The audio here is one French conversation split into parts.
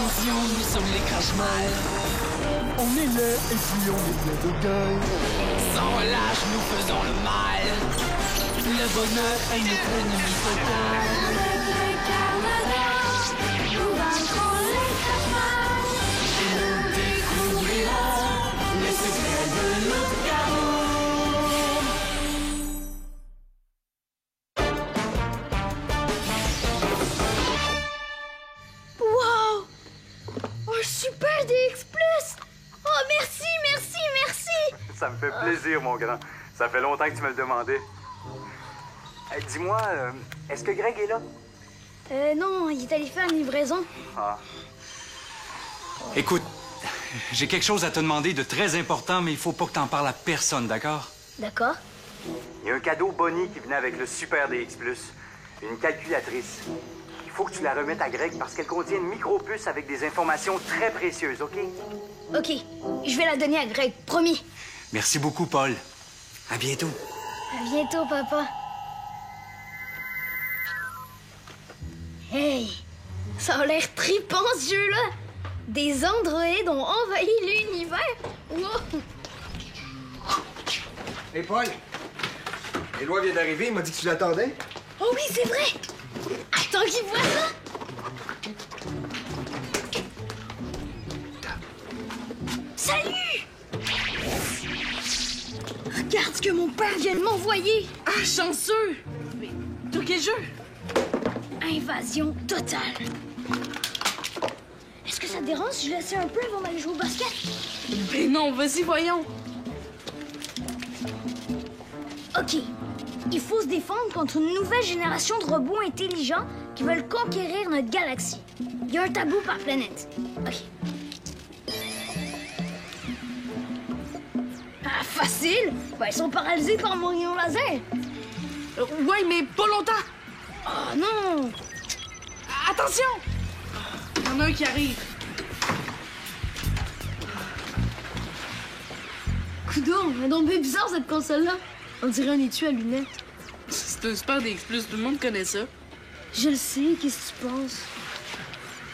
Attention, nous sommes les crash-mal. On est là et puis on est bien de gueule. Sans relâche, nous faisons le mal. Le bonheur est notre ennemi total. Avec le Canada, nous vaincrons les crash-mal. Et nous découvrirons les secrets de notre amour. Wow! Un super DX+! Oh, merci, merci, merci! Ça me fait plaisir, mon grand. Ça fait longtemps que tu me le demandais. Hey, dis-moi, est-ce que Greg est là? Non, il est allé faire une livraison. Ah. Écoute, j'ai quelque chose à te demander de très important, mais il faut pas que t'en parles à personne, d'accord? D'accord. Il y a un cadeau Bonnie qui venait avec le Super DX+. Une calculatrice. Il faut que tu la remettes à Greg parce qu'elle contient une micro-puce avec des informations très précieuses, OK? OK, je vais la donner à Greg, promis. Merci beaucoup, Paul. À bientôt. À bientôt, papa. Hey, ça a l'air trippant, ce jeu-là. Des androïdes ont envahi l'univers. Wow. Hey, Paul! Éloi vient d'arriver, il m'a dit que tu l'attendais. Oh oui, c'est vrai. Attends qu'il voit ça. Salut! Regarde ce que mon père vient de m'envoyer. Ah, chanceux! Mais sur quel jeu? Invasion totale. Est-ce que ça te dérange si je laissais un peu avant d'aller jouer au basket? Ben non, vas-y, voyons. OK. Il faut se défendre contre une nouvelle génération de robots intelligents qui veulent conquérir notre galaxie. Il y a un tabou par planète. OK. Ah, facile! Ben, ils sont paralysés par mon rayon laser. Ouais, mais pas longtemps. Oh non! Attention! Il y en a un qui arrive. Coudon, elle est donc bien bizarre cette console-là. On dirait un étui à lunettes. C'est un Super DX+, tout le monde connaît ça. Je le sais, qu'est-ce que tu penses?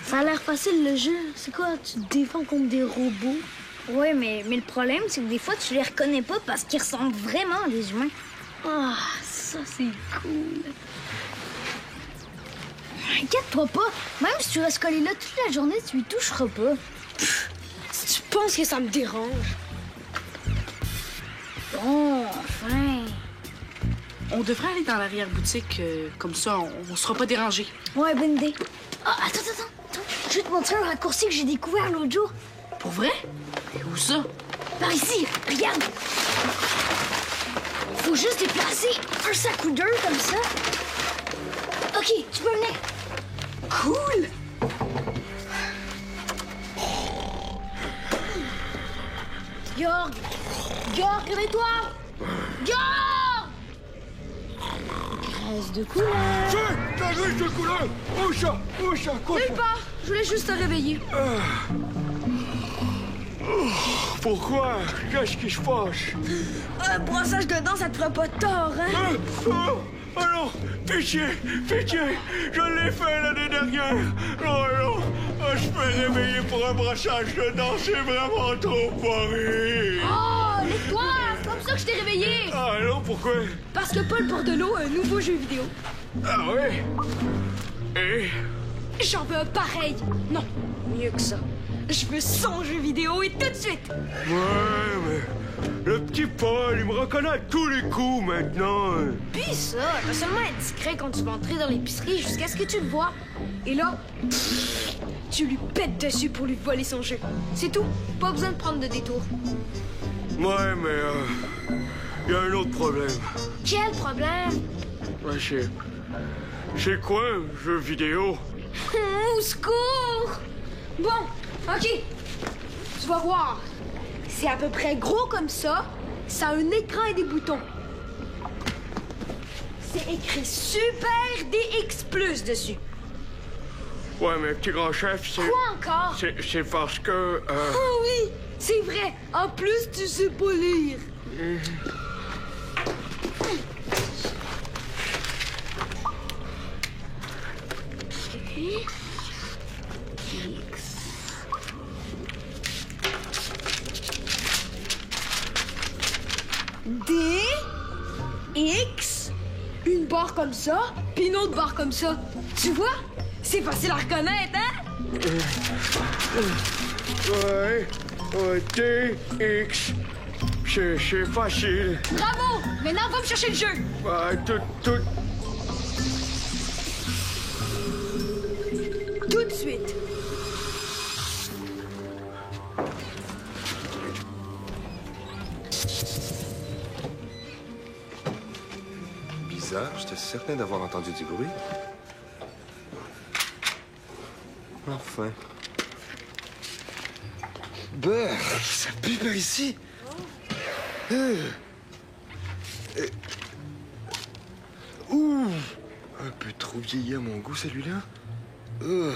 Ça a l'air facile le jeu. C'est quoi, tu te défends contre des robots? Ouais, mais le problème, c'est que des fois, tu les reconnais pas parce qu'ils ressemblent vraiment à des humains. Ah, ça, c'est cool. Inquiète-toi pas. Même si tu restes collé là toute la journée, tu y toucheras pas. Si tu penses que ça me dérange. Bon, enfin. On devrait aller dans l'arrière-boutique, comme ça, on sera pas dérangé. Ouais, bonne idée. Ah, attends. Je vais te montrer un raccourci que j'ai découvert l'autre jour. Pour vrai? Mais où ça? Par ici, regarde. Faut juste déplacer un sacoudeur comme ça. OK, tu peux venir. Cool. Georg! Georg, réveille-toi! Georg! Graisse de couleur. La graisse de couleur! Où ça? Quoi Nulle part. Je voulais juste te réveiller. Pourquoi? Qu'est-ce qui se passe? Un brossage de dents, ça te fera pas de tort, hein? Alors, pitié, je l'ai fait l'année dernière. Non, je peux réveiller pour un brassage de dents, c'est vraiment trop pareil. Oh, lève-toi! C'est comme ça que je t'ai réveillé! Ah non, pourquoi? Parce que Paul Bordelot a un nouveau jeu vidéo. Ah ouais? Et? J'en veux un pareil. Non, mieux que ça. Je veux 100 jeux vidéo et tout de suite. Ouais, mais le petit Paul, il me reconnaît à tous les coups maintenant. Puis ça, il va seulement être discret quand tu vas entrer dans l'épicerie jusqu'à ce que tu le vois. Et là, tu lui pètes dessus pour lui voler son jeu. C'est tout. Pas besoin de prendre de détour. Ouais, mais il y a un autre problème. Quel problème? Ouais, c'est quoi un jeu vidéo? Au secours! Bon, OK. Tu vas voir. C'est à peu près gros comme ça. Ça a un écran et des boutons. C'est écrit Super DX+ dessus. Ouais, mais petit grand chef, c'est... Quoi encore? C'est parce que... Oh oui, c'est vrai. En plus, tu sais pas lire. comme ça, puis une autre barre comme ça. Tu vois? C'est facile à reconnaître, hein? Ouais, T, X. C'est facile. Bravo! Maintenant, va me chercher le jeu. Tout de suite. Bizarre, j'étais certain d'avoir entendu du bruit. Enfin. Bah, ça pue par ici. Ouh, un peu trop vieilli à mon goût, celui-là. Oh.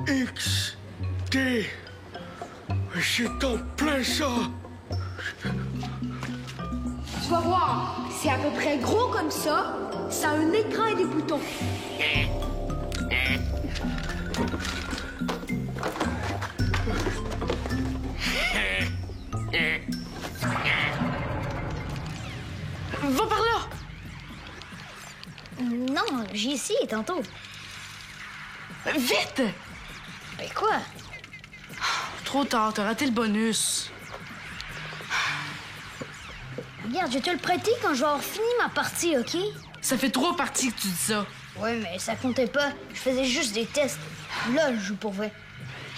X, T. C'est en plein ça. Tu vas voir, c'est à peu près gros comme ça. Ça a un écran et des boutons. Va par là! Non, j'ai essayé tantôt. Vite! Ben quoi? Trop tard, t'as raté le bonus. Regarde, je vais te le prêter quand je vais avoir fini ma partie, OK? Ça fait 3 parties que tu dis ça. Ouais, mais ça comptait pas. Je faisais juste des tests. Là, je joue pour vrai.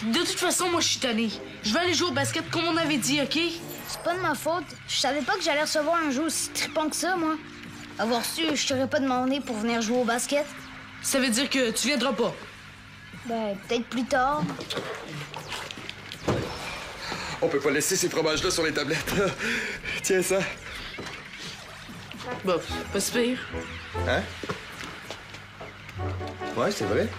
De toute façon, moi, je suis tanné. Je vais aller jouer au basket comme on avait dit, OK? C'est pas de ma faute. Je savais pas que j'allais recevoir un jeu aussi trippant que ça, moi. Avoir su, je t'aurais pas demandé pour venir jouer au basket. Ça veut dire que tu viendras pas. Ben, peut-être plus tard. On peut pas laisser ces fromages-là sur les tablettes. Tiens ça. Bon, pas si pire. Hein? Ouais, c'est vrai.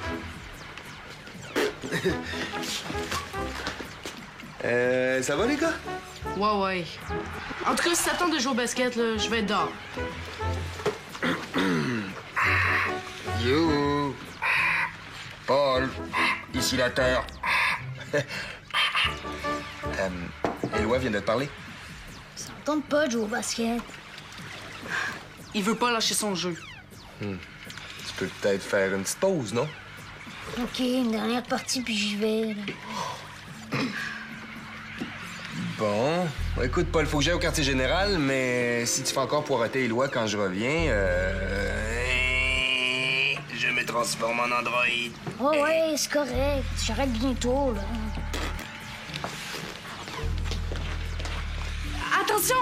Ça va, les gars? Ouais. En tout cas, si ça tente de jouer au basket, là, je vais être dehors. You. Paul. Ici la Terre. Éloi vient de te parler? Ça me tente pas de jouer au basket. Il veut pas lâcher son jeu. Tu peux peut-être faire une petite pause, non? OK, une dernière partie, puis j'y vais. Là. Bon. Écoute, Paul, faut que j'aille au quartier général, mais si tu fais encore poireauter Éloi quand je reviens, je me transforme en androïde. Oh ouais, c'est correct. J'arrête bientôt, là. Attention!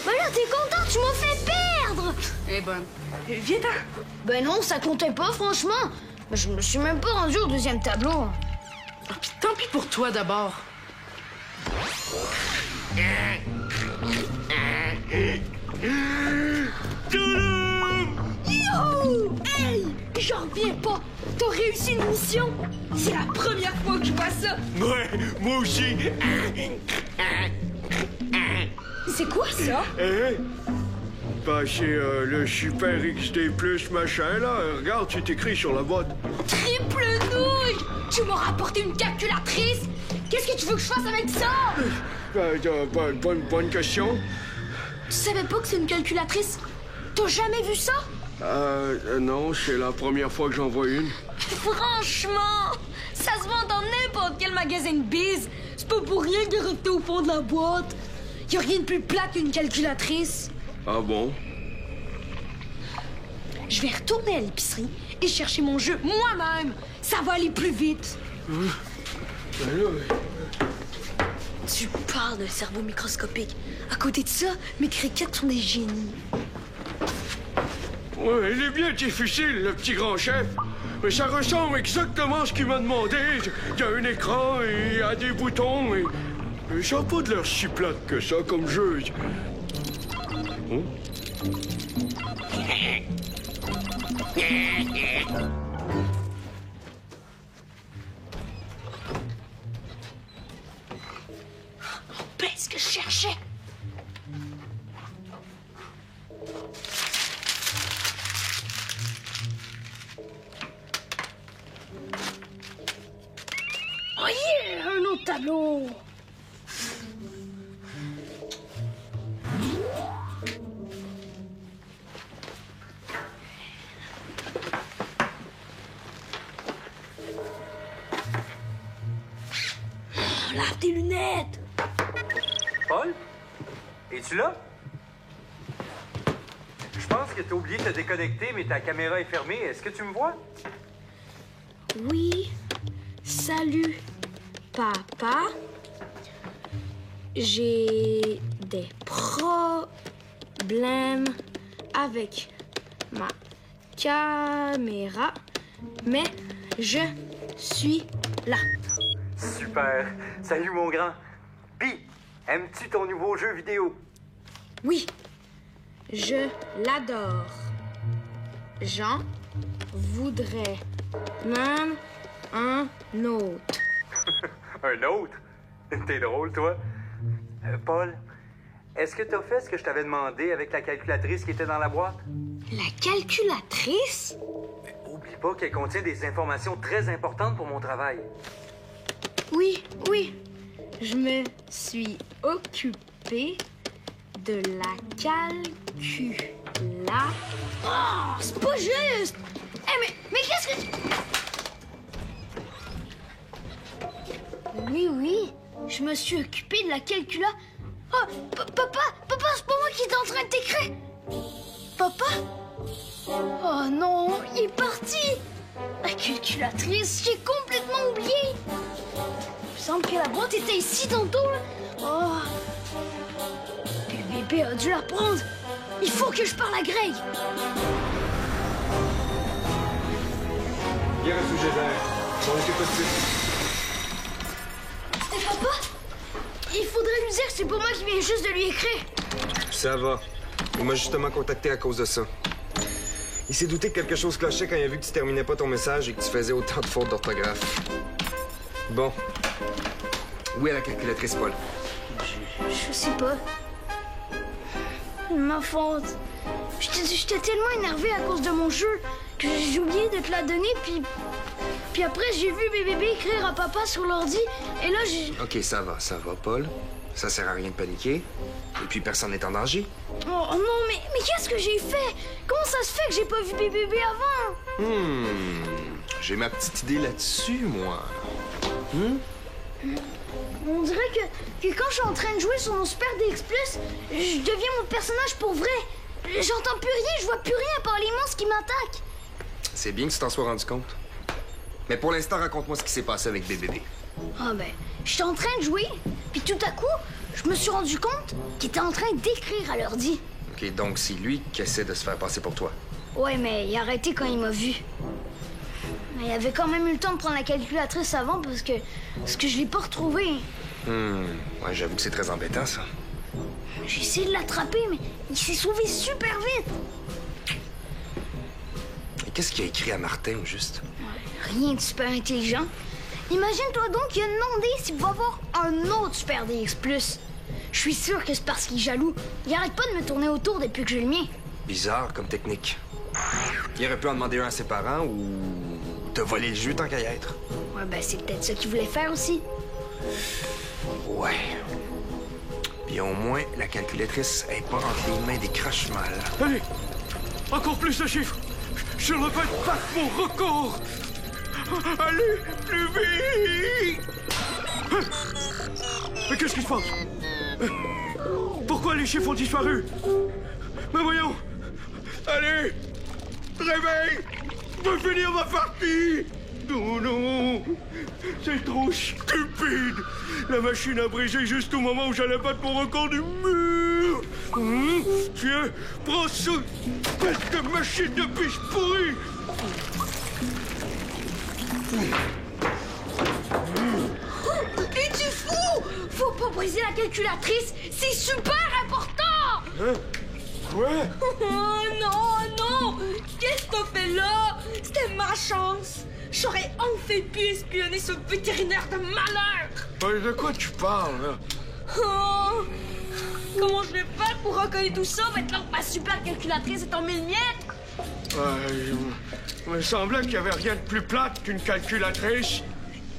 Ben là, t'es content? Tu m'as fait perdre! Eh bonne. Viens-t'en. Ben non, ça comptait pas, franchement. Ben, je me suis même pas rendu au deuxième tableau. Puis tant pis pour toi, d'abord. Youhou! Hey! J'en reviens pas! T'as réussi une mission! C'est la première fois que je vois ça! Ouais, moi aussi. C'est quoi ça? Hein? Ben, c'est le Super XD Plus machin, là. Regarde, c'est écrit sur la boîte. Triple nouille! Tu m'as rapporté une calculatrice? Qu'est-ce que tu veux que je fasse avec ça? Bonne question. Tu savais pas que c'est une calculatrice? T'as jamais vu ça? Non, c'est la première fois que j'en vois une. Franchement, ça se vend dans n'importe quel magasin de bise. C'est pas pour rien qu'il est resté au fond de la boîte. Y a rien de plus plat qu'une calculatrice. Ah bon? Je vais retourner à l'épicerie et chercher mon jeu moi-même. Ça va aller plus vite. Tu parles d'un cerveau microscopique. À côté de ça, mes crickets sont des génies. Ouais, il est bien difficile, le petit grand chef. Mais ça ressemble exactement à ce qu'il m'a demandé. Il y a un écran et il y a des boutons et ça n'a pas de l'air si plate que ça comme jeu. Oh? Ben, ce que je cherchais. yeah! Un autre tableau! Lave tes lunettes! Paul? Es-tu là? Je pense que t'as oublié de te déconnecter, mais ta caméra est fermée. Est-ce que tu me vois? Oui. Salut, papa. J'ai des problèmes avec ma caméra, mais je suis là. Super. Salut, mon grand. Pis, aimes-tu ton nouveau jeu vidéo? Oui, je l'adore. J'en voudrais même un autre. Un autre? T'es drôle, toi. Paul, est-ce que t'as fait ce que je t'avais demandé avec la calculatrice qui était dans la boîte? La calculatrice? Oublie pas qu'elle contient des informations très importantes pour mon travail. Oui, oui. Je me suis occupée de la calculatrice. Oh, c'est pas juste! Mais qu'est-ce que tu... Oui, je me suis occupée de la calcula... Oh, papa, c'est pas moi qui étais en train de t'écrire! Papa? Oh non, il est parti! La calculatrice, j'ai complètement oublié! Il me semble que la boîte était ici tantôt, là. Oh! Le bébé a dû la prendre! Il faut que je parle à Greg! Bien reçu, Gésard. On était pas dessus. C'était papa? Il faudrait lui dire que c'est pas moi qui viens juste de lui écrire. Ça va. Il m'a justement contacté à cause de ça. Il s'est douté que quelque chose clochait quand il a vu que tu terminais pas ton message et que tu faisais autant de fautes d'orthographe. Bon. Où est la calculatrice, Paul? Je sais pas. Ma faute. J'étais tellement énervée à cause de mon jeu que j'ai oublié de te la donner, puis après j'ai vu bébé écrire à papa sur l'ordi, et là j'ai... OK, ça va, Paul. Ça sert à rien de paniquer. Et puis personne n'est en danger. Oh non, mais qu'est-ce que j'ai fait? Comment ça se fait que j'ai pas vu bébé avant? J'ai ma petite idée là-dessus, moi. On dirait que quand je suis en train de jouer sur mon Super DX+, je deviens mon personnage pour vrai. J'entends plus rien, je vois plus rien à part les monstres qui m'attaquent. C'est bien que tu t'en sois rendu compte. Mais pour l'instant, raconte-moi ce qui s'est passé avec bébé. Ah ben, j'étais en train de jouer, puis tout à coup, je me suis rendu compte qu'il était en train d'écrire à l'ordi. OK, donc c'est lui qui essaie de se faire passer pour toi. Ouais, mais il a arrêté quand il m'a vu. Mais il avait quand même eu le temps de prendre la calculatrice avant parce que je l'ai pas retrouvée. Ouais, j'avoue que c'est très embêtant, ça. J'ai essayé de l'attraper, mais il s'est sauvé super vite. Et qu'est-ce qu'il a écrit à Martin, au juste? Rien de super intelligent. Imagine-toi donc qu'il a demandé s'il va avoir un autre Super DX+. Je suis sûr que c'est parce qu'il est jaloux. Il arrête pas de me tourner autour depuis que j'ai le mien. Bizarre comme technique. Il aurait pu en demander un à ses parents ou te voler le jeu tant qu'à y être. Ouais, ben c'est peut-être ça qu'il voulait faire aussi. Ouais. Puis au moins, la calculatrice est pas entre les mains des crache-mal. Allez, encore plus de chiffres. Je répète pas mon record. Allez, plus vite. Mais qu'est-ce qui se passe? Pourquoi les chiffres ont disparu? Mais voyons. Allez, réveille. Je veux finir ma partie. Non, c'est trop stupide. La machine a brisé juste au moment où j'allais battre mon record du mur. Tiens, prends ça, bête de machine de biche pourrie. Es-tu fou? Faut pas briser la calculatrice, c'est super important! Hein? Quoi? Oh non! Qu'est-ce que t'as fait là? C'était ma chance! J'aurais enfin pu espionner ce vétérinaire de malheur! De quoi tu parles, là? Oh! Comment je vais faire pour reconnaître tout ça maintenant que ma super calculatrice est en mille miettes? Il me semblait qu'il n'y avait rien de plus plate qu'une calculatrice.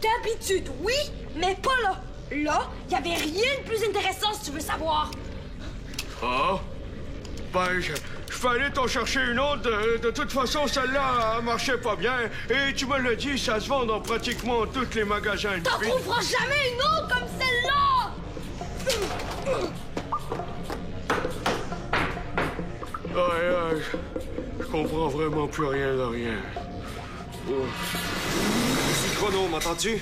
D'habitude, oui, mais pas là. Là, y avait rien de plus intéressant si tu veux savoir. Ah? Ben, je vais aller t'en chercher une autre. De toute façon, celle-là, elle marchait pas bien. Et tu me l'as dit, ça se vend dans pratiquement tous les magasins de T'en filles. trouveras jamais une autre comme celle-là! Ouais, je comprends vraiment plus rien de rien. Ici Chrono, m'entends-tu?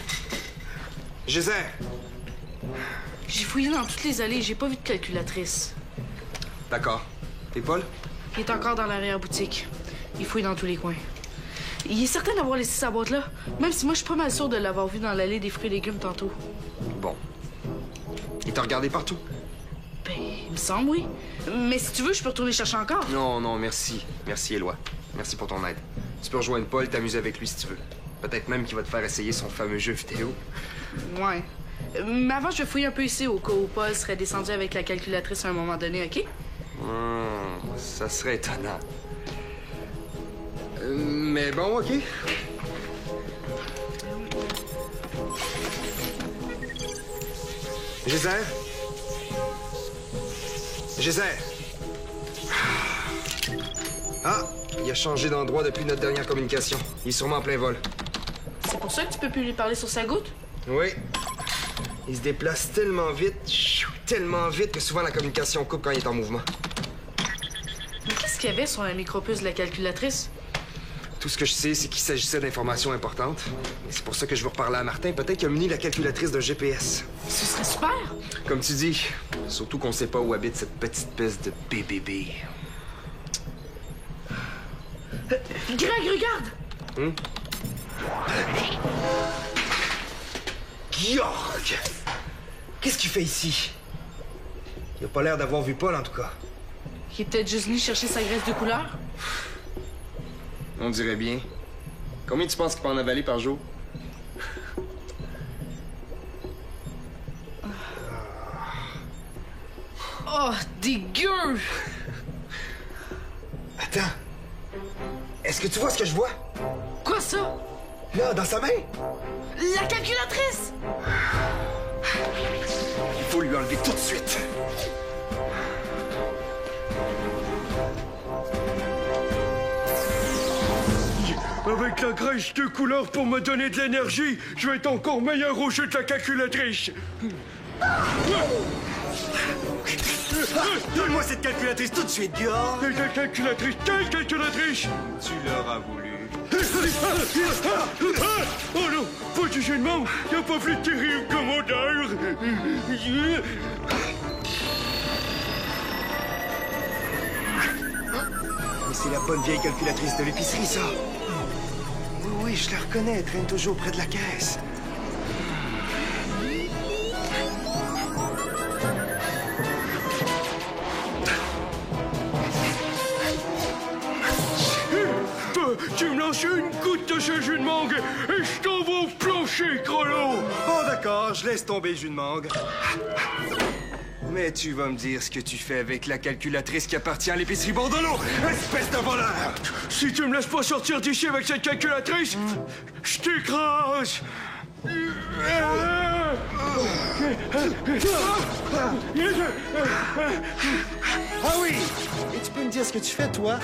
Geyser! J'ai fouillé dans toutes les allées, j'ai pas vu de calculatrice. D'accord. Et Paul? Il est encore dans l'arrière-boutique. Il fouille dans tous les coins. Il est certain d'avoir laissé sa boîte là, même si moi je suis pas mal sûre de l'avoir vu dans l'allée des fruits et légumes tantôt. Bon. Il t'a regardé partout? Ben, il me semble, oui. Mais si tu veux, je peux retourner chercher encore. Non, non, merci. Merci, Éloi. Merci pour ton aide. Tu peux rejoindre Paul, t'amuser avec lui si tu veux. Peut-être même qu'il va te faire essayer son fameux jeu vidéo. Ouais. Mais avant, je vais fouiller un peu ici au cas où Paul serait descendu avec la calculatrice à un moment donné, OK? Ça serait étonnant. Mais bon, OK. Geyser? Geyser? Ah, il a changé d'endroit depuis notre dernière communication. Il est sûrement en plein vol. C'est pour ça que tu peux plus lui parler sur sa goutte? Oui. Il se déplace tellement vite que souvent la communication coupe quand il est en mouvement. Mais qu'est-ce qu'il y avait sur la micropuce de la calculatrice? Tout ce que je sais, c'est qu'il s'agissait d'informations importantes. Et c'est pour ça que je veux reparler à Martin. Peut-être qu'il a muni la calculatrice d'un GPS. Ce serait super! Comme tu dis, surtout qu'on sait pas où habite cette petite piste de BBB. Greg, regarde! Georg! Qu'est-ce qu'il fait ici? Il a pas l'air d'avoir vu Paul, en tout cas. Il est peut-être juste venu chercher sa graisse de couleur? On dirait bien. Combien tu penses qu'il peut en avaler par jour? Oh, dégueu! Attends. Est-ce que tu vois ce que je vois? Quoi ça? Là, dans sa main? La calculatrice! Il faut lui enlever tout de suite. Avec la graisse de couleur pour me donner de l'énergie, je vais être encore meilleur au jeu de la calculatrice. Donne-moi cette calculatrice tout de suite, Georg! La calculatrice, quelle calculatrice? Tu l'auras voulu. Oh non, pas du jeu de mots, y'a pas plus terrible que mon heure. Mais c'est la bonne vieille calculatrice de l'épicerie, ça. Oui, je la reconnais, elle traîne toujours près de la caisse. Tu me lances une goutte de ce jus de mangue et je t'envoie au plancher, Grelot. Bon, d'accord, je laisse tomber le jus de mangue. Mais tu vas me dire ce que tu fais avec la calculatrice qui appartient à l'épicerie Bordelot, espèce de voleur! Si tu me laisses pas sortir d'ici avec cette calculatrice, je t'écrase. Ah oui! Et tu peux me dire ce que tu fais, toi,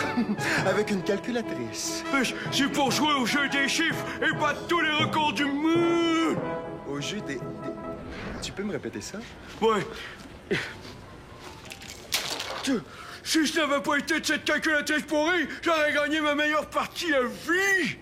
avec une calculatrice? C'est pour jouer au jeu des chiffres et battre tous les records du monde! Au jeu des... Tu peux me répéter ça? Ouais. Si je n'avais pas été de cette calculatrice pourrie, j'aurais gagné ma meilleure partie à vie!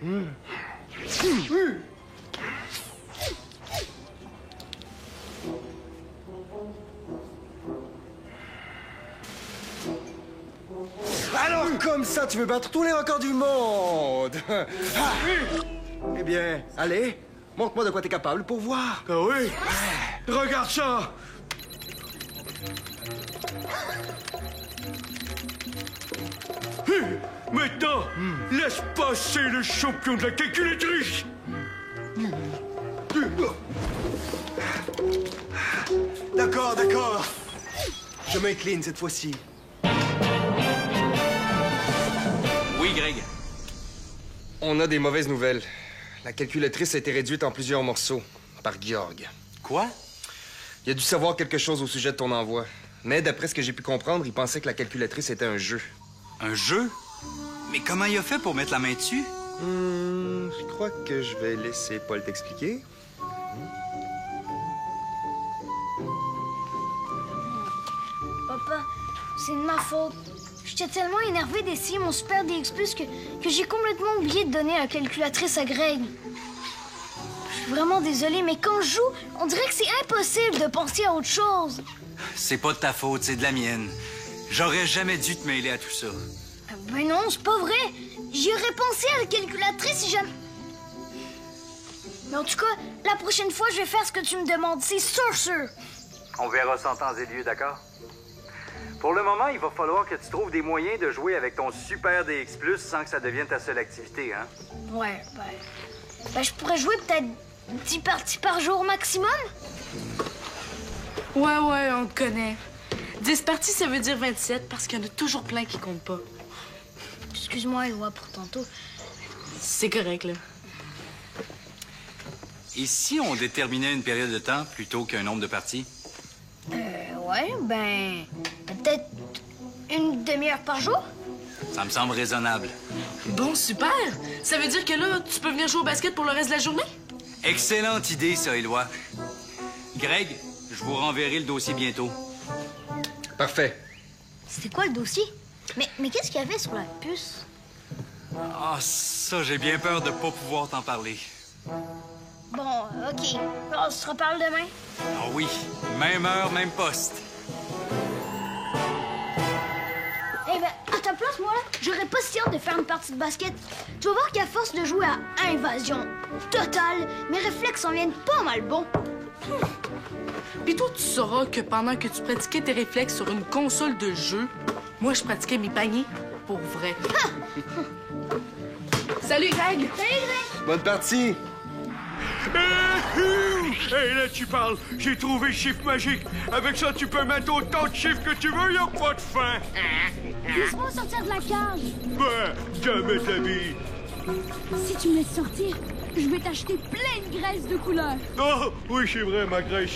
Alors, comme ça, tu veux battre tous les records du monde? Ah. Eh bien, allez, montre-moi de quoi t'es capable pour voir. Ah oui? Regarde ça! Maintenant, laisse passer le champion de la calculatrice! D'accord, d'accord. Je m'incline cette fois-ci. Oui, Greg. On a des mauvaises nouvelles. La calculatrice a été réduite en plusieurs morceaux par Georg. Quoi? Il a dû savoir quelque chose au sujet de ton envoi. Mais d'après ce que j'ai pu comprendre, il pensait que la calculatrice était un jeu. Un jeu? Mais comment il a fait pour mettre la main dessus? Je crois que je vais laisser Paul t'expliquer. Papa, c'est de ma faute. J'étais tellement énervé d'essayer mon Super DX Plus que j'ai complètement oublié de donner la calculatrice à Greg. Je suis vraiment désolée, mais quand je joue, on dirait que c'est impossible de penser à autre chose. C'est pas de ta faute, c'est de la mienne. J'aurais jamais dû te mêler à tout ça. Ben non, c'est pas vrai. J'y aurais pensé à la calculatrice si jamais... Mais en tout cas, la prochaine fois, je vais faire ce que tu me demandes, c'est sûr. On verra ça en temps et lieu, d'accord? Pour le moment, il va falloir que tu trouves des moyens de jouer avec ton Super DX Plus sans que ça devienne ta seule activité, hein? Ouais, ben je pourrais jouer peut-être 10 parties par jour maximum? Ouais, on te connaît. 10 parties, ça veut dire 27, parce qu'il y en a toujours plein qui comptent pas. Excuse-moi, Eloi, pour tantôt. C'est correct, là. Et si on déterminait une période de temps plutôt qu'un nombre de parties? Ouais, ben... peut-être une demi-heure par jour? Ça me semble raisonnable. Bon, super! Ça veut dire que là, tu peux venir jouer au basket pour le reste de la journée? Excellente idée, ça, Éloi. Greg, je vous renverrai le dossier bientôt. Parfait. C'était quoi le dossier? Mais qu'est-ce qu'il y avait sur la puce? Ah, ça, j'ai bien peur de pas pouvoir t'en parler. Bon, OK. On se reparle demain? Ah oui, même heure, même poste. Eh ben, à ta place, moi, là, j'aurais pas si hâte de faire une partie de basket. Tu vas voir qu'à force de jouer à Invasion Totale, mes réflexes en viennent pas mal bons. Puis toi, tu sauras que pendant que tu pratiquais tes réflexes sur une console de jeu, moi, je pratiquais mes paniers pour vrai. Salut, Greg! Salut, Greg! Bonne partie! Hey, là, tu parles. J'ai trouvé le chiffre magique. Avec ça, tu peux mettre autant de chiffres que tu veux, y a pas de fin. Laisse-moi sortir de la cage. Ben, jamais ta vie. Si tu me laisses sortir, je vais t'acheter plein de graisses de couleurs. Oh, oui, c'est vrai, ma graisse.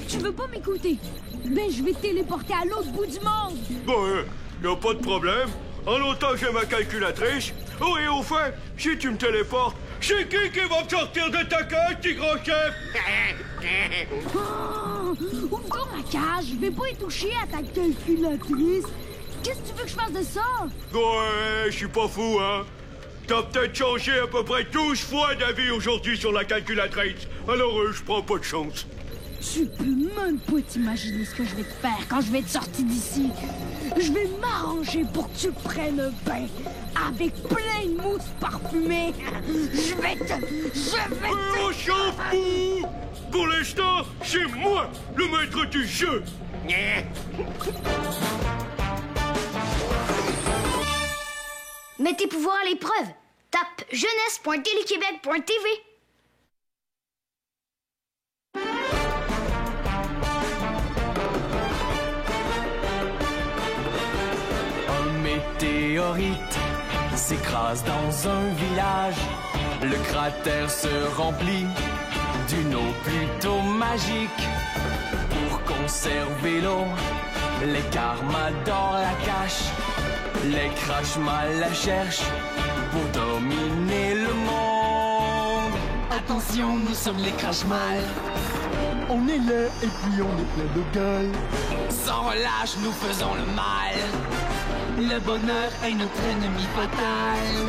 Tu veux pas m'écouter? Ben, je vais te téléporter à l'autre bout du monde. Bon, y a pas de problème. En autant que j'ai ma calculatrice. Oh, et au fait, si tu me téléportes, c'est qui va me sortir de ta cage, petit gros chef? Oh, ouvre ma cage, je vais pas y toucher à ta calculatrice. Qu'est-ce que tu veux que je fasse de ça? Ouais, je suis pas fou, hein? T'as peut-être changé à peu près 12 fois d'avis aujourd'hui sur la calculatrice. Alors, je prends pas de chance. Tu peux même pas t'imaginer ce que je vais te faire quand je vais te sortir d'ici. Je vais m'arranger pour que tu prennes un bain avec plein de mousse parfumée. Je vais te... On s'en fout! Pour l'instant, c'est moi le maître du jeu. Mets tes pouvoirs à l'épreuve. Tape jeunesse.téléquébec.tv. Météorite s'écrase dans un village. Le cratère se remplit d'une eau plutôt magique. Pour conserver l'eau, les Carmadors la cachent. Les Crashmal la cherchent pour dominer le monde. Attention, nous sommes les Crashmal. On est là et puis on est plein de gueule. Sans relâche, nous faisons le mal. Le bonheur est notre ennemi fatal.